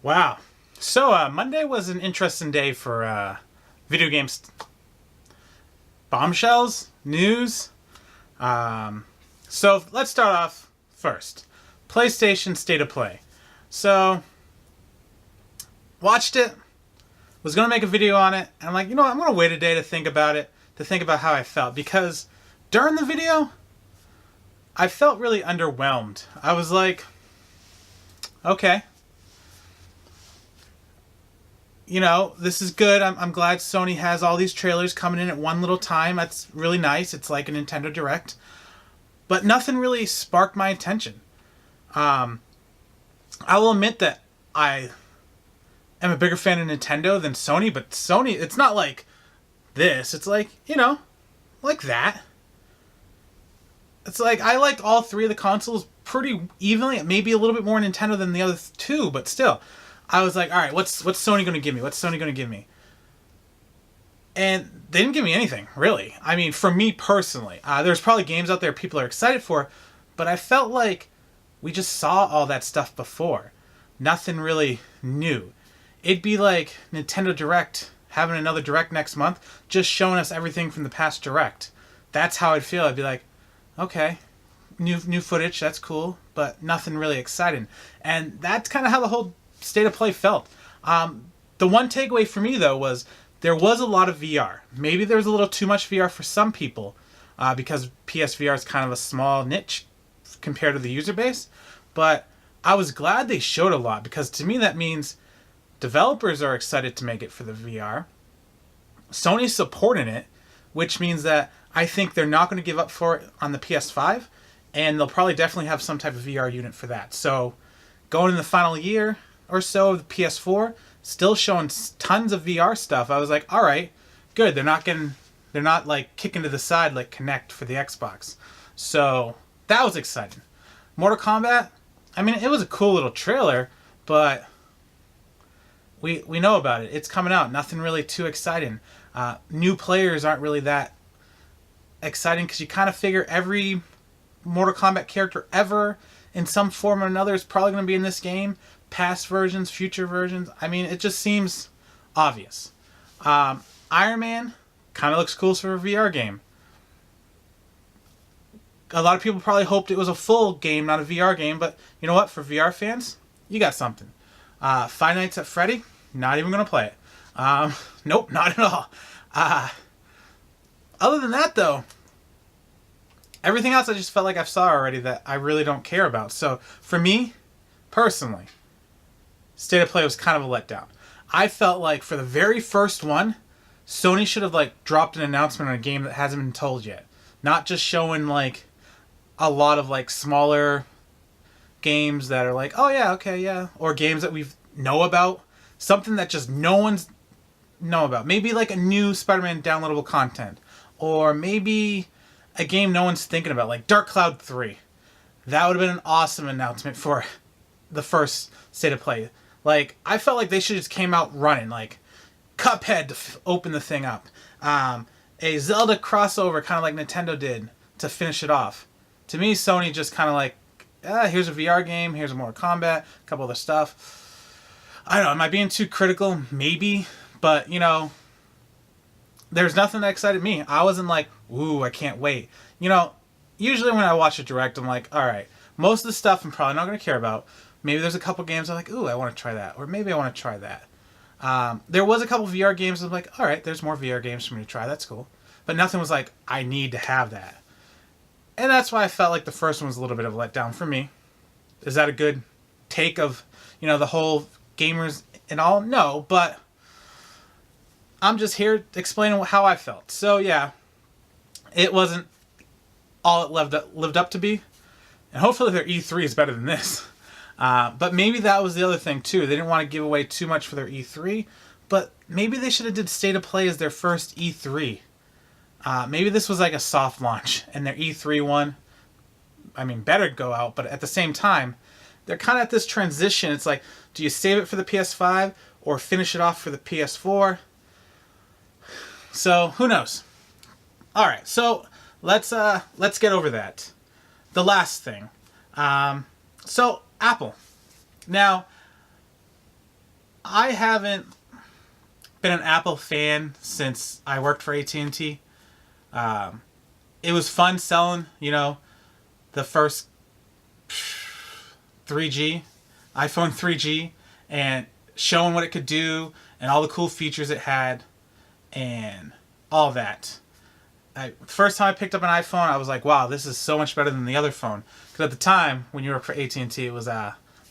Wow. So, Monday was an interesting day for video games. Bombshells, news. So, let's start off first. PlayStation State of Play. So, watched it. Was going to make a video on it. And I'm like, I'm going to wait a day to think about it. To think about how I felt. Because during the video, I felt really underwhelmed. I was like, okay. This is good. I'm glad Sony has all these trailers coming in at one little time. That's really nice. It's like a Nintendo Direct. But nothing really sparked my attention. I will admit that I am a bigger fan of Nintendo than Sony, but Sony, it's not like this. It's like, like that. It's like, I liked all three of the consoles pretty evenly. Maybe a little bit more Nintendo than the other two, but still. I was like, all right, what's Sony going to give me? What's Sony going to give me? And they didn't give me anything, really. I mean, for me personally. There's probably games out there people are excited for, but I felt like we just saw all that stuff before. Nothing really new. It'd be like Nintendo Direct having another Direct next month, just showing us everything from the past Direct. That's how I'd feel. I'd be like, okay, new footage, that's cool, but nothing really exciting. And that's kind of how the whole State of Play felt. The one takeaway for me, though, was there was a lot of VR. Maybe there was a little too much VR for some people, because PSVR is kind of a small niche compared to the user base. But I was glad they showed a lot, because to me that means developers are excited to make it for the VR. Sony's supporting it, which means that I think they're not going to give up for it on the PS5, and they'll probably definitely have some type of VR unit for that. So going in the final year or so of the PS4, still showing tons of VR stuff. I was like, all right, good. They're not like kicking to the side like Kinect for the Xbox. So that was exciting. Mortal Kombat, I mean, it was a cool little trailer, but we know about it. It's coming out. Nothing really too exciting. New players aren't really that exciting because you kind of figure every Mortal Kombat character ever in some form or another is probably going to be in this game. Past versions, future versions. I mean, it just seems obvious. Iron Man kind of looks cool for a VR game. A lot of people probably hoped it was a full game, not a VR game, but you know what? For VR fans, you got something. Five Nights at Freddy, not even going to play it. Nope, not at all. Other than that, though, everything else I just felt like I saw already that I really don't care about. So, for me, personally, State of Play was kind of a letdown. I felt like for the very first one, Sony should have dropped an announcement on a game that hasn't been told yet. Not just showing a lot of smaller games that are like, oh yeah, okay, yeah. Or games that we know about. Something that just no one's know about. Maybe a new Spider-Man downloadable content. Or maybe a game no one's thinking about, like Dark Cloud 3. That would have been an awesome announcement for the first State of Play. I felt like they should have just came out running. Cuphead to open the thing up. A Zelda crossover, kind of like Nintendo did, to finish it off. To me, Sony just kind of here's a VR game, here's a Mortal Kombat, a couple other stuff. I don't know, am I being too critical? Maybe. But, there's nothing that excited me. I wasn't like, ooh, I can't wait. Usually when I watch a Direct, I'm like, all right, most of the stuff I'm probably not going to care about. Maybe there's a couple games I'm like, ooh, I want to try that. Or maybe I want to try that. There was a couple VR games I'm like, all right, there's more VR games for me to try. That's cool. But nothing was like, I need to have that. And that's why I felt like the first one was a little bit of a letdown for me. Is that a good take of, the whole gamers and all? No, but I'm just here explaining how I felt. So yeah, it wasn't all it lived up to be. And hopefully their E3 is better than this. But maybe that was the other thing too. They didn't want to give away too much for their E3, but maybe they should have did State of Play as their first E3. Maybe this was like a soft launch, and their E3 one, better go out, but at the same time, they're kind of at this transition. It's like, do you save it for the PS5 or finish it off for the PS4? So, who knows? All right, so let's get over that. The last thing. So, Apple. Now, I haven't been an Apple fan since I worked for AT&T. It was fun selling, the first 3G, iPhone 3G, and showing what it could do and all the cool features it had and all that. The first time I picked up an iPhone, I was like, wow, this is so much better than the other phone. Because at the time, when you worked for AT&T, it was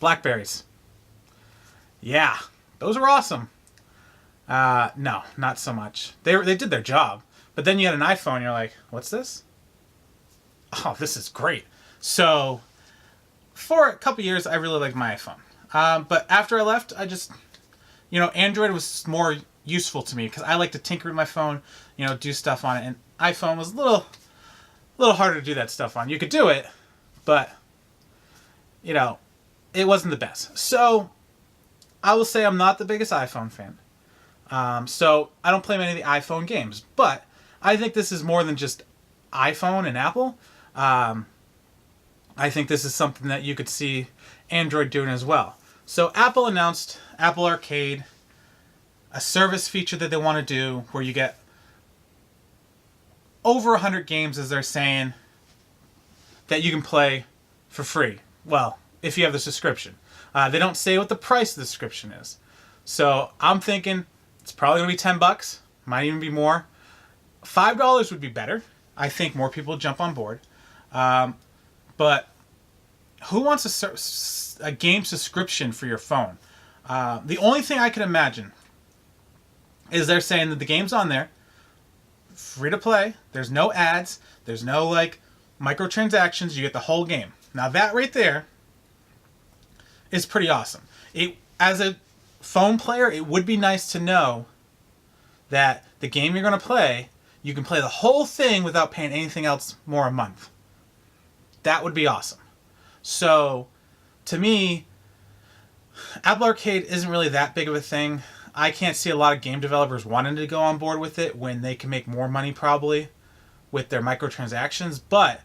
Blackberries. Yeah, those were awesome. No, not so much. They did their job. But then you had an iPhone, and you're like, what's this? Oh, this is great. So, for a couple years, I really liked my iPhone. But after I left, I just, Android was more useful to me because I like to tinker with my phone, do stuff on it. And iPhone was a little harder to do that stuff on. You could do it, but, it wasn't the best. So, I will say I'm not the biggest iPhone fan. So, I don't play many of the iPhone games. But, I think this is more than just iPhone and Apple. I think this is something that you could see Android doing as well. So Apple announced Apple Arcade, a service feature that they want to do where you get over 100 games, as they're saying, that you can play for free. Well, if you have the subscription. They don't say what the price of the subscription is. So I'm thinking it's probably going to be $10. Might even be more. $5 would be better. I think more people would jump on board. But who wants a game subscription for your phone? The only thing I can imagine is they're saying that the game's on there, free to play, there's no ads, there's no microtransactions, you get the whole game. Now that right there is pretty awesome. As a phone player, it would be nice to know that the game you're going to play, you can play the whole thing without paying anything else more a month. That would be awesome. So, to me, Apple Arcade isn't really that big of a thing. I can't see a lot of game developers wanting to go on board with it when they can make more money probably with their microtransactions. But,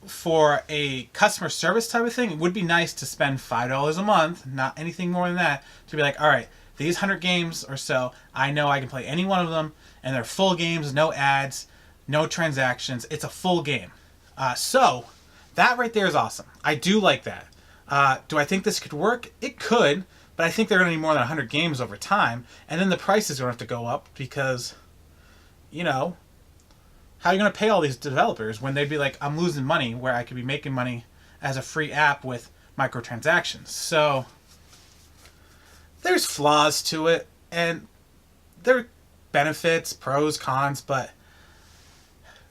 for a customer service type of thing, it would be nice to spend $5 a month, not anything more than that, to be like, all right, these 100 games or so, I know I can play any one of them, and they're full games, no ads, no transactions. It's a full game. So, that right there is awesome. I do like that. Do I think this could work? It could, but I think they're going to need more than 100 games over time, and then the price is going to have to go up because, how are you going to pay all these developers when they'd be like, I'm losing money where I could be making money as a free app with microtransactions? So, there's flaws to it, and there are benefits, pros, cons, but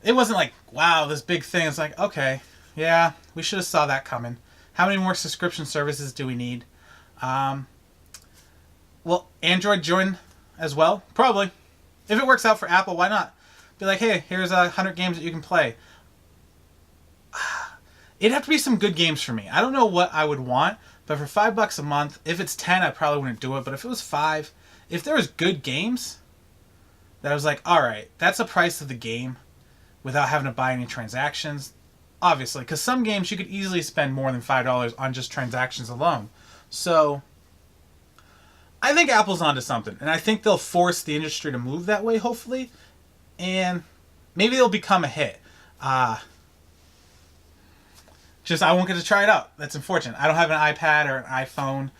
it wasn't like, wow, this big thing. It's like, okay, yeah, we should have saw that coming. How many more subscription services do we need? Will Android join as well? Probably. If it works out for Apple, why not? Be like, hey, here's 100 games that you can play. It'd have to be some good games for me. I don't know what I would want, but for $5 a month, if it's 10, I probably wouldn't do it. But if it was 5, if there was good games, that I was like, all right, that's the price of the game without having to buy any transactions. Obviously, because some games you could easily spend more than $5 on just transactions alone. So, I think Apple's onto something. And I think they'll force the industry to move that way, hopefully. And maybe they'll become a hit. Just I won't get to try it out. That's unfortunate. I don't have an iPad or an iPhone.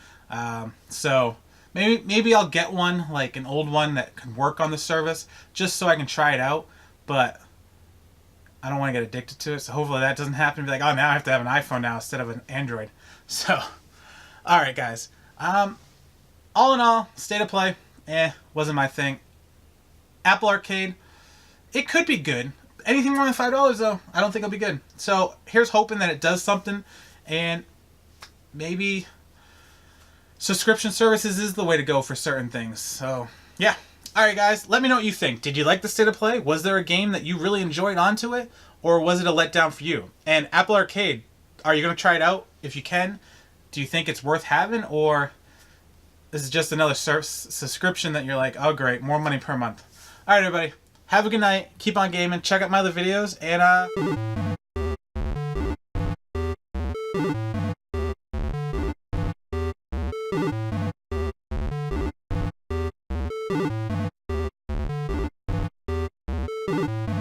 So, maybe I'll get one, like an old one that can work on the service, just so I can try it out. But I don't want to get addicted to it, so hopefully that doesn't happen. Be like, oh, now I have to have an iPhone now instead of an Android. So, all right, guys. All in all, state of play, wasn't my thing. Apple Arcade, it could be good. Anything more than $5, though, I don't think it'll be good. So, here's hoping that it does something, and maybe subscription services is the way to go for certain things. So, yeah. Alright guys, let me know what you think. Did you like the state of play? Was there a game that you really enjoyed onto it? Or was it a letdown for you? And Apple Arcade, are you going to try it out? If you can, do you think it's worth having? Or is it just another subscription that you're like, oh great, more money per month? Alright everybody, have a good night. Keep on gaming. Check out my other videos. And you.